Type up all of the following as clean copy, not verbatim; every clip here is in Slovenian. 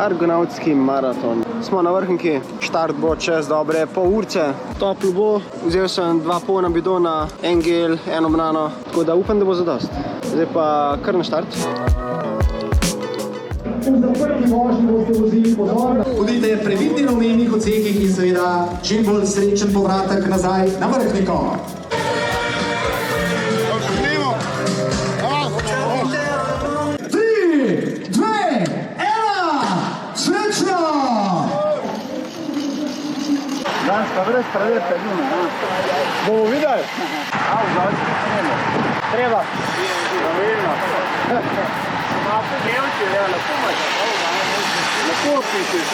Argonautski maraton. Smo na vrhnki, štart bo čez dobre pol urce. Toplo bo, vzel sem 2 polna bidona, en gel, eno banano, tako da upam, da bo zadost. Zdaj pa kar na štart. Bodite previdni na omenjenih odsekih in seveda čim bolj srečen povratek nazaj na vrhniko. Pa brez preverite, bomo videli? Treba. Pravilno. Imate delči, lahko imate. Lahko pišiš.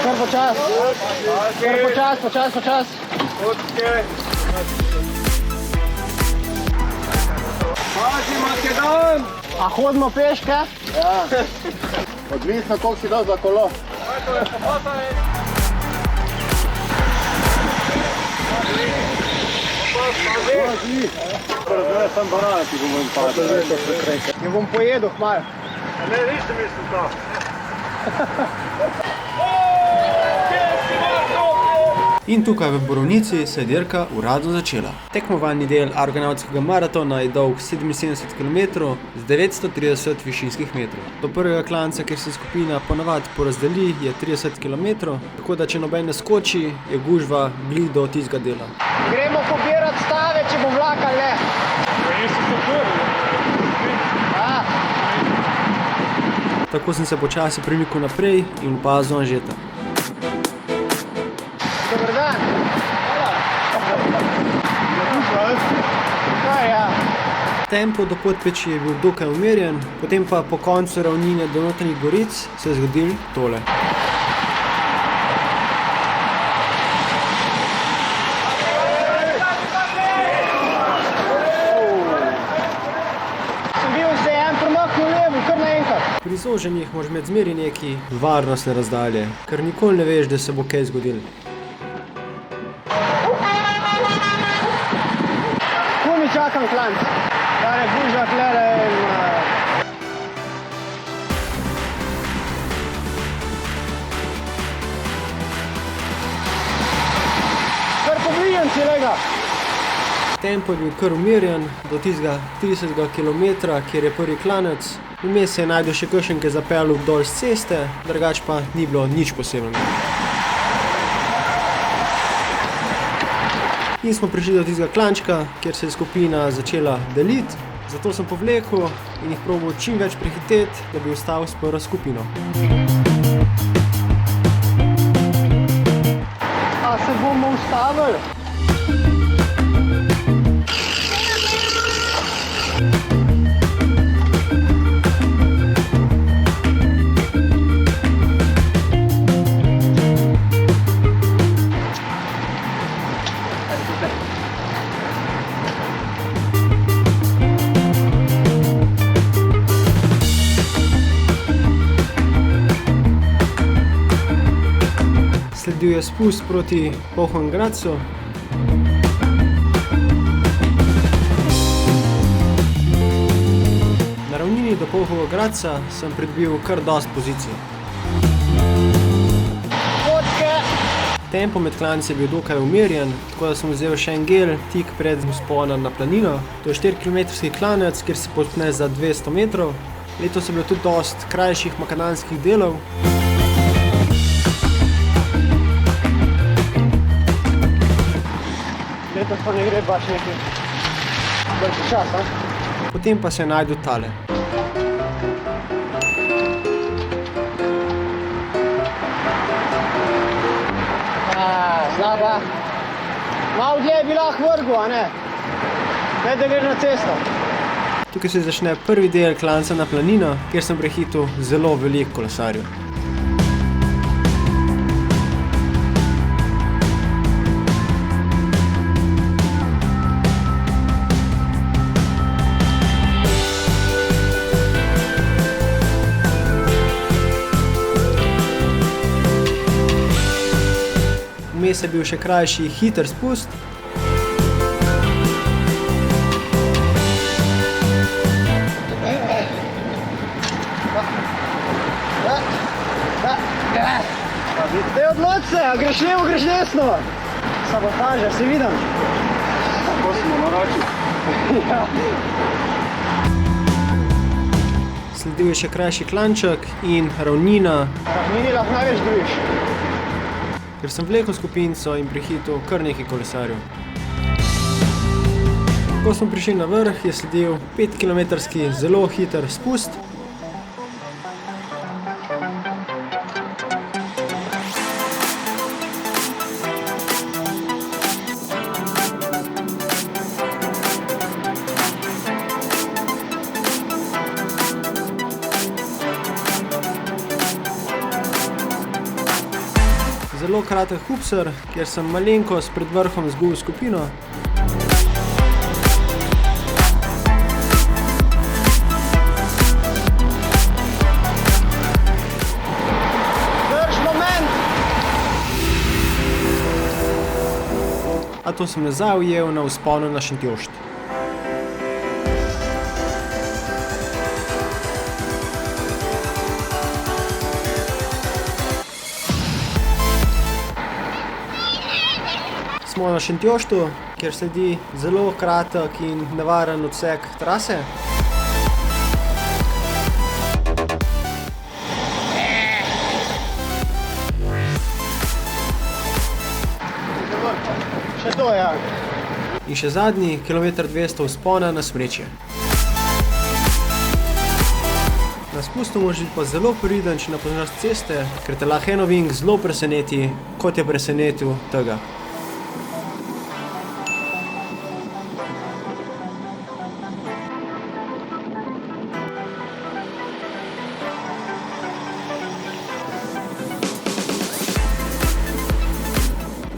Kar počas. Počas. Pazi, Makedon! A hodimo peške? Ja. Odvisno, koliko si dal za kolo. Zdaj sem banana, ki bom jim padel. Jo bom pojedel hmal. Ne, nisem mislil to. In tukaj v Borovnici se je dirka uradno začela. Tekmovalni del Argonautskega maratona je dolg 77 km z 930 višinskih metrov. Do prvega klanca, kjer se skupina ponavadi porazdeli, je 30 km, tako da če noben ne skoči, je gužva blizu do tistega dela. Gremo pobirati stave, če bo vlak ali ne. Tako sem se počasi premikal naprej in opazil Anžeta. Dobar dan. Kaj, ja. Tempo do Podpeči je bil dokaj umirjen, potem pa po koncu ravnine do Notranjih Goric se je zgodil tole. Sem bil se en premaknil levo, kar naenkrat. Pri zoženjih moraš imeti zmeri neki varnostne razdalje, ker nikoli ne veš, da se bo kaj zgodil. Čakam klanc. Tale gužva tlele in... Kar poblijem si, lega. Tempo je bil kar umirjen do tistega 30 km, kjer je prvi klanec. Vmes se je najdel še kakšen, ki je zapeljal dol z ceste, drugače pa ni bilo nič posebnega. In smo prišli do tistega klančka, kjer se je skupina začela deliti, zato sem povlekel in jih probal čim več prehiteti, da bi ostal s prvo skupino. A se bomo ustavili? Sledil je spust proti Pohornem Gradcu. Na ravnini do Pohornega Gradca sem pridobil kar dosti pozicij. Tempo med klanci je bil dokaj umirjen, tako da sem vzel še en gel tik pred vzponom na planino. To je 4-kilometrski klanec, kjer se povzpne za 200 metrov. Letos je bilo tudi dosti krajših makadamskih delov. Letos pa ne gre baš nekaj dolgo časa. Potem pa se je najdel tale. Slaba. Malo dlje bi lahko vrgel, a ne? Ne, da gre na cesto. Tukaj se začne prvi del klanca na planino, kjer sem prehitel zelo veliko kolesarjev. Vmes je bil še krajši hiter spust. a greš levo, greš desno? Sabotaža, se vidim. Tako smo naročili. Ja. Sledil je še krajši klanček in ravnina. Ravnini lahko največ drugiš. Ker sem vlekel skupinco in prehitil kar nekaj kolesarjev. Ko smo prišli na vrh, je sledil 5-kilometrski zelo hiter spust. Zelo kratek hupser, kjer sem malenkost pred vrhom izgubil skupino. Drž moment! A to sem nazaj ujel na vzponu na Šentjošt. Smo na Šentjoštu, kjer sledi zelo kratek in nevaren odsek trase. Še to je. In še zadnji, kilometer 200 vzpona na Smrečje. Na spustu moraš biti pa zelo previden, če ne poznaš ceste, ker te lahko en ovink zelo preseneti, kot je presenetil tega.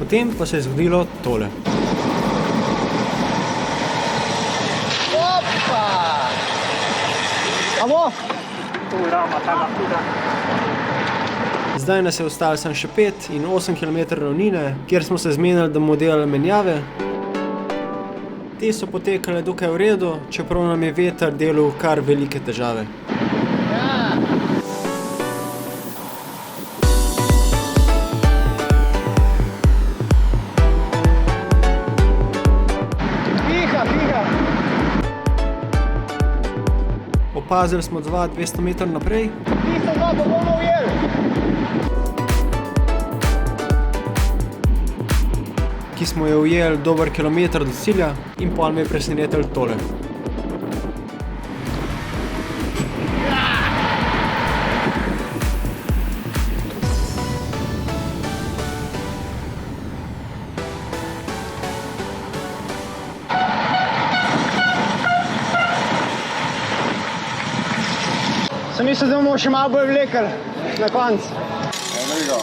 Potem pa se je zgodilo tole. Opa! Alo? Zdaj nas je ostalo samo še 5 in 8 km ravnine, kjer smo se zmenili, da bomo delali menjave. Te so potekale dokaj v redu, čeprav nam je veter delal kar velike težave. Opazili smo 200 metrov naprej. Tiste dva pa bomo ujeli. Ki smo jo ujeli dober kilometer do cilja in pol me je presenetil tole. Sem mislil, da bomo še malo bolj vlekli na konc. Enega,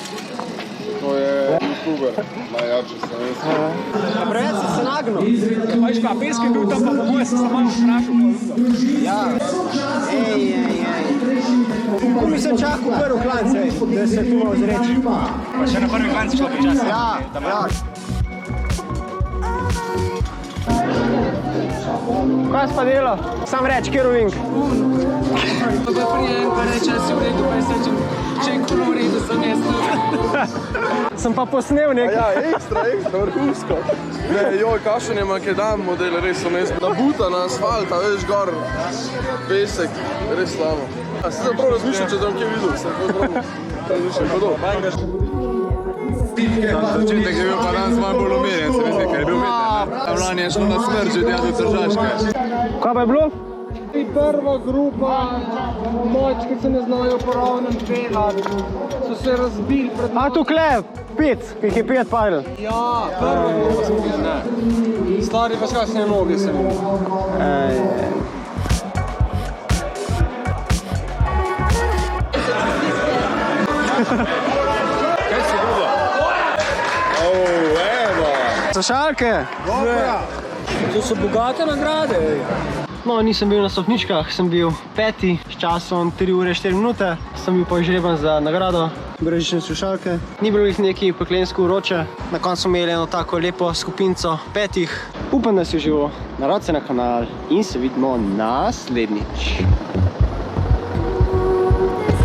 to je YouTuber, najjači slovenski. Preveč si se nagnil. Veš pa, pesk je bil tam, pa po moje sem se malo vprašal. Ja. Ko mi sem čakal prvi klanc, da se tu malo zreči. Pa še na prvi klanc šlo počasi. Ja. Kaj si pa delal? Sam reč, kjer ovink? Pa ga prijem, pa reče, si v redu, pa je sečem, če je kulo v redu, sem jaz. Sem pa posnel nekaj. Ja, ekstra, vrhunsko. Ne, joj, kakšen je Makedam model, res so mest. Nabuta na asfalta, veš, gor, pesek, res slabo. A si prav razmišljal, če tam kje videl, sem prav razmišljal, pa do. Začetek je bil pa danes malo bolj umirjen, se mi zdi, ker je bil veter. Lani je šlo na smrt, že tja do Tržaške. Kaj pa je bilo? Prva grupa močki se ne znajo po ravnem pelati, so se razbili pred... A tukle, 5, ki jih je 5 padel. Ja, prva grupa sem bil, ne. Stari pa skasne noge sem bil. Slušalke? To so bogate nagrade. No, nisem bil na stopničkah, sem bil 5. s časom 3 ure 4 minute. Sem bil pa izžreban za nagrado. Bržične slušalke. Ni bilo jih neki peklensko vroče. Na koncu smo imeli eno tako lepo skupinco 5. Upam, da si užival. Narod se na kanal in se vidimo naslednjič.